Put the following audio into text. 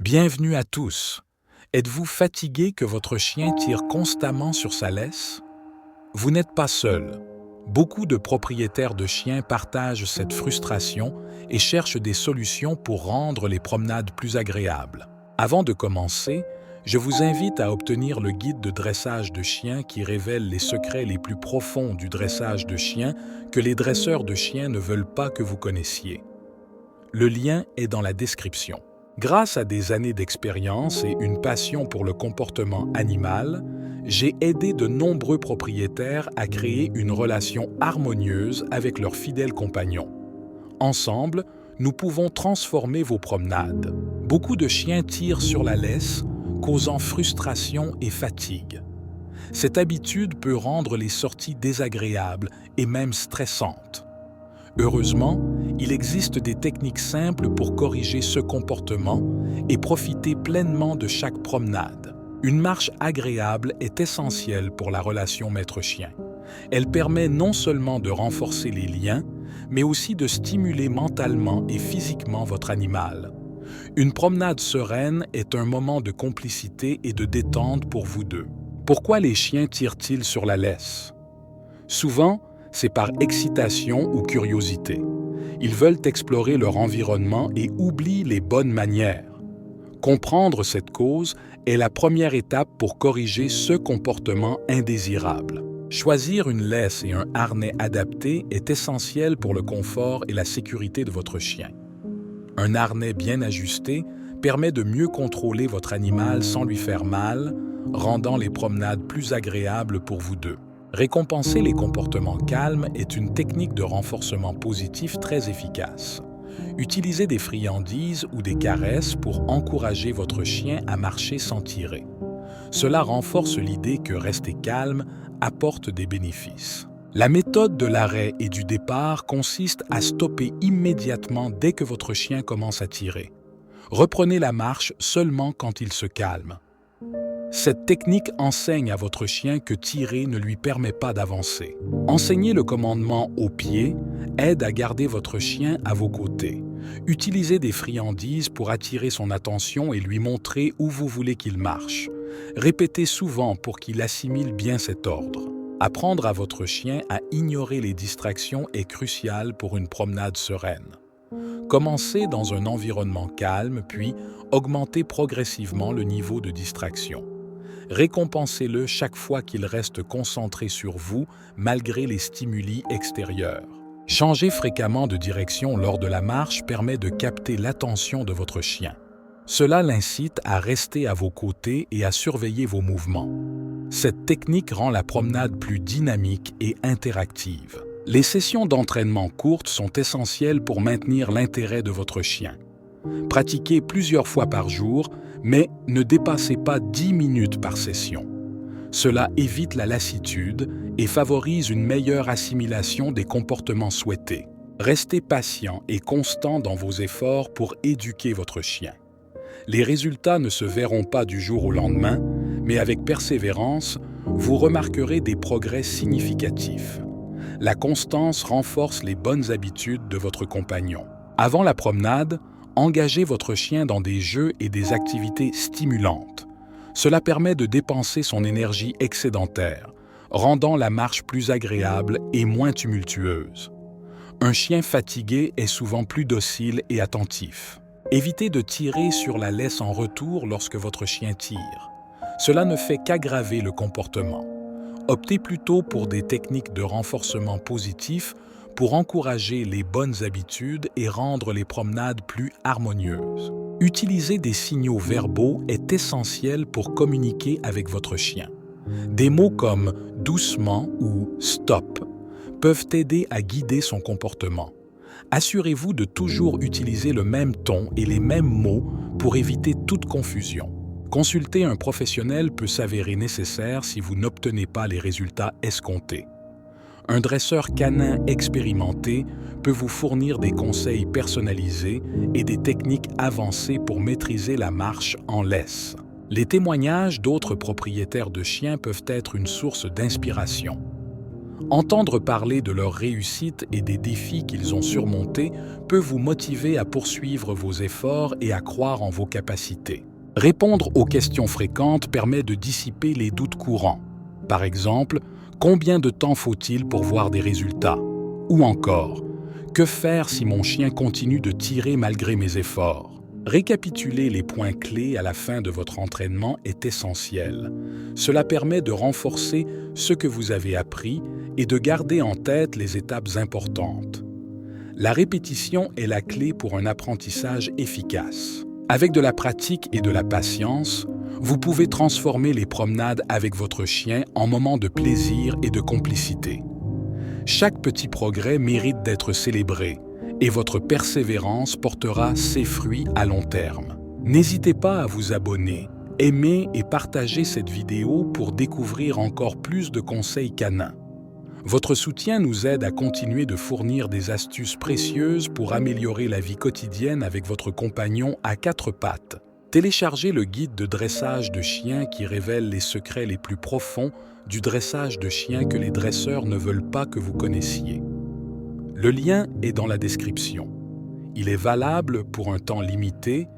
Bienvenue à tous. Êtes-vous fatigué que votre chien tire constamment sur sa laisse? Vous n'êtes pas seul. Beaucoup de propriétaires de chiens partagent cette frustration et cherchent des solutions pour rendre les promenades plus agréables. Avant de commencer, je vous invite à obtenir le guide de dressage de chiens qui révèle les secrets les plus profonds du dressage de chiens que les dresseurs de chiens ne veulent pas que vous connaissiez. Le lien est dans la description. Grâce à des années d'expérience et une passion pour le comportement animal, j'ai aidé de nombreux propriétaires à créer une relation harmonieuse avec leurs fidèles compagnons. Ensemble, nous pouvons transformer vos promenades. Beaucoup de chiens tirent sur la laisse, causant frustration et fatigue. Cette habitude peut rendre les sorties désagréables et même stressantes. Heureusement, il existe des techniques simples pour corriger ce comportement et profiter pleinement de chaque promenade. Une marche agréable est essentielle pour la relation maître-chien. Elle permet non seulement de renforcer les liens, mais aussi de stimuler mentalement et physiquement votre animal. Une promenade sereine est un moment de complicité et de détente pour vous deux. Pourquoi les chiens tirent-ils sur la laisse? Souvent, c'est par excitation ou curiosité. Ils veulent explorer leur environnement et oublient les bonnes manières. Comprendre cette cause est la première étape pour corriger ce comportement indésirable. Choisir une laisse et un harnais adaptés est essentiel pour le confort et la sécurité de votre chien. Un harnais bien ajusté permet de mieux contrôler votre animal sans lui faire mal, rendant les promenades plus agréables pour vous deux. Récompenser les comportements calmes est une technique de renforcement positif très efficace. Utilisez des friandises ou des caresses pour encourager votre chien à marcher sans tirer. Cela renforce l'idée que rester calme apporte des bénéfices. La méthode de l'arrêt et du départ consiste à stopper immédiatement dès que votre chien commence à tirer. Reprenez la marche seulement quand il se calme. Cette technique enseigne à votre chien que tirer ne lui permet pas d'avancer. Enseigner le commandement au pied aide à garder votre chien à vos côtés. Utilisez des friandises pour attirer son attention et lui montrer où vous voulez qu'il marche. Répétez souvent pour qu'il assimile bien cet ordre. Apprendre à votre chien à ignorer les distractions est crucial pour une promenade sereine. Commencez dans un environnement calme, puis augmentez progressivement le niveau de distraction. Récompensez-le chaque fois qu'il reste concentré sur vous malgré les stimuli extérieurs. Changer fréquemment de direction lors de la marche permet de capter l'attention de votre chien. Cela l'incite à rester à vos côtés et à surveiller vos mouvements. Cette technique rend la promenade plus dynamique et interactive. Les sessions d'entraînement courtes sont essentielles pour maintenir l'intérêt de votre chien. Pratiquez plusieurs fois par jour, mais ne dépassez pas 10 minutes par session. Cela évite la lassitude et favorise une meilleure assimilation des comportements souhaités. Restez patient et constant dans vos efforts pour éduquer votre chien. Les résultats ne se verront pas du jour au lendemain, mais avec persévérance, vous remarquerez des progrès significatifs. La constance renforce les bonnes habitudes de votre compagnon. Avant la promenade, engagez votre chien dans des jeux et des activités stimulantes. Cela permet de dépenser son énergie excédentaire, rendant la marche plus agréable et moins tumultueuse. Un chien fatigué est souvent plus docile et attentif. Évitez de tirer sur la laisse en retour lorsque votre chien tire. Cela ne fait qu'aggraver le comportement. Optez plutôt pour des techniques de renforcement positif pour encourager les bonnes habitudes et rendre les promenades plus harmonieuses. Utiliser des signaux verbaux est essentiel pour communiquer avec votre chien. Des mots comme « doucement » ou « stop » peuvent aider à guider son comportement. Assurez-vous de toujours utiliser le même ton et les mêmes mots pour éviter toute confusion. Consulter un professionnel peut s'avérer nécessaire si vous n'obtenez pas les résultats escomptés. Un dresseur canin expérimenté peut vous fournir des conseils personnalisés et des techniques avancées pour maîtriser la marche en laisse. Les témoignages d'autres propriétaires de chiens peuvent être une source d'inspiration. Entendre parler de leurs réussites et des défis qu'ils ont surmontés peut vous motiver à poursuivre vos efforts et à croire en vos capacités. Répondre aux questions fréquentes permet de dissiper les doutes courants. Par exemple, combien de temps faut-il pour voir des résultats? Ou encore, que faire si mon chien continue de tirer malgré mes efforts? Récapituler les points clés à la fin de votre entraînement est essentiel. Cela permet de renforcer ce que vous avez appris et de garder en tête les étapes importantes. La répétition est la clé pour un apprentissage efficace. Avec de la pratique et de la patience, vous pouvez transformer les promenades avec votre chien en moments de plaisir et de complicité. Chaque petit progrès mérite d'être célébré et votre persévérance portera ses fruits à long terme. N'hésitez pas à vous abonner, aimer et partager cette vidéo pour découvrir encore plus de conseils canins. Votre soutien nous aide à continuer de fournir des astuces précieuses pour améliorer la vie quotidienne avec votre compagnon à quatre pattes. Téléchargez le guide de dressage de chiens qui révèle les secrets les plus profonds du dressage de chiens que les dresseurs ne veulent pas que vous connaissiez. Le lien est dans la description. Il est valable pour un temps limité